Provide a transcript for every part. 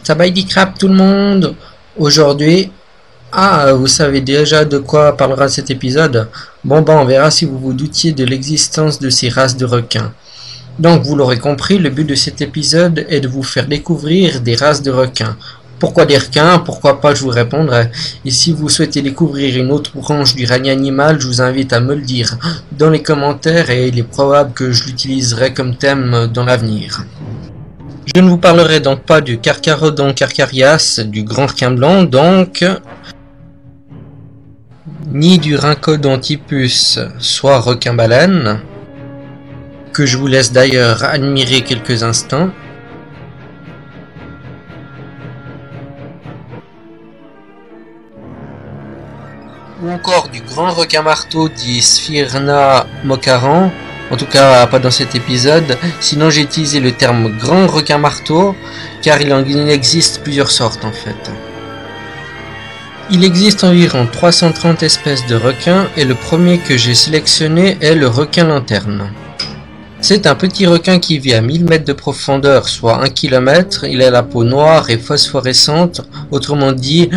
Tabaïdi crap tout le monde. Aujourd'hui, vous savez déjà de quoi parlera cet épisode? Bon on verra si vous vous doutiez de l'existence de ces races de requins. Donc vous l'aurez compris, le but de cet épisode est de vous faire découvrir des races de requins. Pourquoi des requins? Pourquoi pas, je vous répondrai. Et si vous souhaitez découvrir une autre branche du règne animal, je vous invite à me le dire dans les commentaires et il est probable que je l'utiliserai comme thème dans l'avenir. Je ne vous parlerai donc pas du Carcharodon carcharias, du grand requin blanc donc, ni du Rhincodon typus, soit requin-baleine, que je vous laisse d'ailleurs admirer quelques instants. Ou encore du grand requin-marteau dit Sphyrna mocaran, en tout cas pas dans cet épisode, sinon j'ai utilisé le terme grand requin-marteau, car il en existe plusieurs sortes en fait. Il existe environ 330 espèces de requins et le premier que j'ai sélectionné est le requin-lanterne. C'est un petit requin qui vit à 1000 mètres de profondeur, soit 1 km, il a la peau noire et phosphorescente, autrement dit,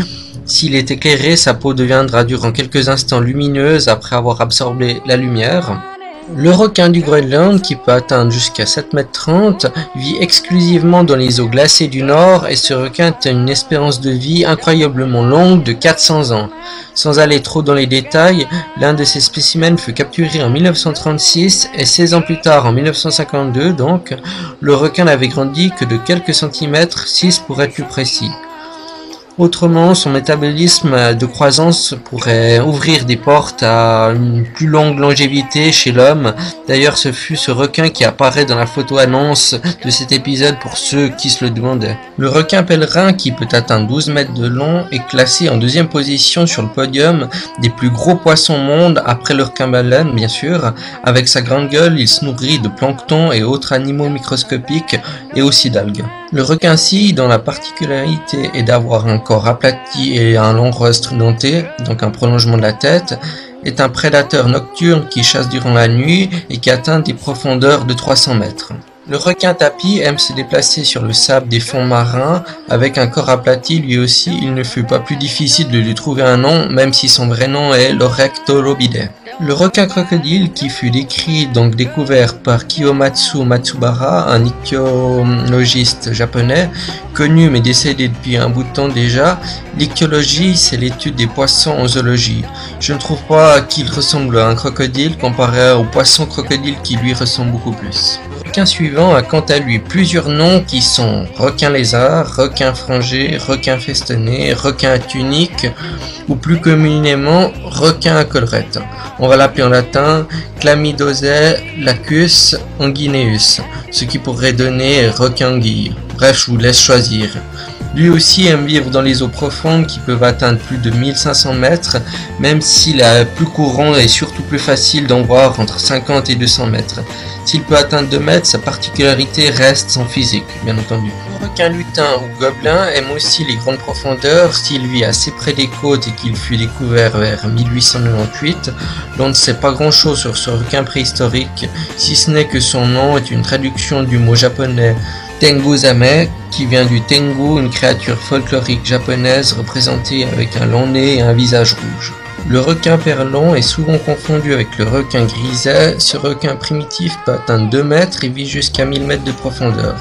s'il est éclairé, sa peau deviendra durant quelques instants lumineuse après avoir absorbé la lumière. Le requin du Groenland, qui peut atteindre jusqu'à 7,30 m, vit exclusivement dans les eaux glacées du Nord et ce requin a une espérance de vie incroyablement longue de 400 ans. Sans aller trop dans les détails, l'un de ces spécimens fut capturé en 1936 et 16 ans plus tard, en 1952 donc, le requin n'avait grandi que de quelques centimètres, 6 pour être plus précis. Autrement, son métabolisme de croissance pourrait ouvrir des portes à une plus longue longévité chez l'homme. D'ailleurs, ce fut ce requin qui apparaît dans la photo annonce de cet épisode pour ceux qui se le demandaient. Le requin pèlerin, qui peut atteindre 12 mètres de long, est classé en deuxième position sur le podium des plus gros poissons au monde, après le requin-baleine bien sûr. Avec sa grande gueule, il se nourrit de plancton et autres animaux microscopiques et aussi d'algues. Le requin-scie, dont la particularité est d'avoir un corps aplati et un long rostre denté, donc un prolongement de la tête, est un prédateur nocturne qui chasse durant la nuit et qui atteint des profondeurs de 300 mètres. Le requin-tapis aime se déplacer sur le sable des fonds marins, avec un corps aplati lui aussi, il ne fut pas plus difficile de lui trouver un nom, même si son vrai nom est l'Orectorobidae. Le requin-crocodile, qui fut découvert par Kiyomatsu Matsubara, un ichthyologiste japonais, connu mais décédé depuis un bout de temps déjà. L'ichthyologie, c'est l'étude des poissons en zoologie. Je ne trouve pas qu'il ressemble à un crocodile comparé au poisson crocodile qui lui ressemble beaucoup plus. Le requin suivant a quant à lui plusieurs noms qui sont requin lézard, requin frangé, requin festonné, requin à tunique ou plus communément requin à collerette. On va l'appeler en latin Chlamydosae lacus anguineus, ce qui pourrait donner requin anguille. Bref, je vous laisse choisir. Lui aussi aime vivre dans les eaux profondes qui peuvent atteindre plus de 1500 mètres, même s'il est plus courant et surtout plus facile d'en voir entre 50 et 200 mètres. S'il peut atteindre 2 mètres, sa particularité reste son physique, bien entendu. Le requin lutin ou gobelin aime aussi les grandes profondeurs. S'il vit assez près des côtes et qu'il fut découvert vers 1898, l'on ne sait pas grand chose sur ce requin préhistorique, si ce n'est que son nom est une traduction du mot japonais Tenguzame, qui vient du Tengu, une créature folklorique japonaise représentée avec un long nez et un visage rouge. Le requin perlon est souvent confondu avec le requin griset. Ce requin primitif peut atteindre 2 mètres et vit jusqu'à 1000 mètres de profondeur.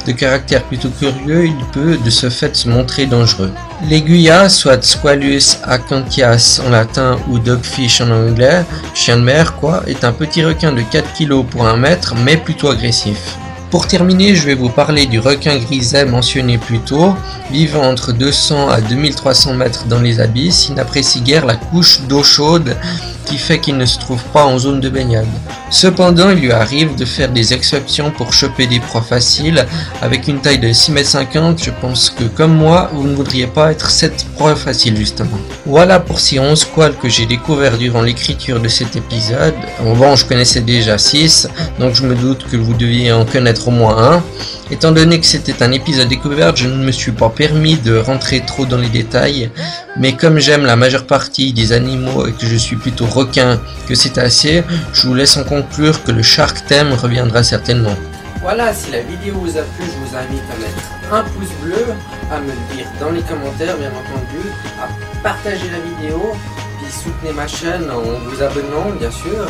De caractère plutôt curieux, il peut de ce fait se montrer dangereux. L'aiguilla, soit Squalus acanthias en latin ou dogfish en anglais, chien de mer quoi, est un petit requin de 4 kg pour 1 mètre, mais plutôt agressif. Pour terminer, je vais vous parler du requin griset mentionné plus tôt. Vivant entre 200 à 2300 mètres dans les abysses, il n'apprécie guère la couche d'eau chaude qui fait qu'il ne se trouve pas en zone de baignade. Cependant, il lui arrive de faire des exceptions pour choper des proies faciles. Avec une taille de 6,50 m, je pense que comme moi, vous ne voudriez pas être cette proie facile justement. Voilà pour ces 11 squales que j'ai découvert durant l'écriture de cet épisode. Bon, je connaissais déjà 6, donc je me doute que vous deviez en connaître au moins un. Étant donné que c'était un épisode découverte, je ne me suis pas permis de rentrer trop dans les détails, mais comme j'aime la majeure partie des animaux et que je suis plutôt requin que cétacé, je vous laisse en conclure que le Shark Theme reviendra certainement. Voilà, si la vidéo vous a plu, je vous invite à mettre un pouce bleu, à me le dire dans les commentaires bien entendu, à partager la vidéo, puis soutenez ma chaîne en vous abonnant bien sûr.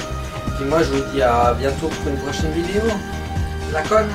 Puis moi je vous dis à bientôt pour une prochaine vidéo. La conne.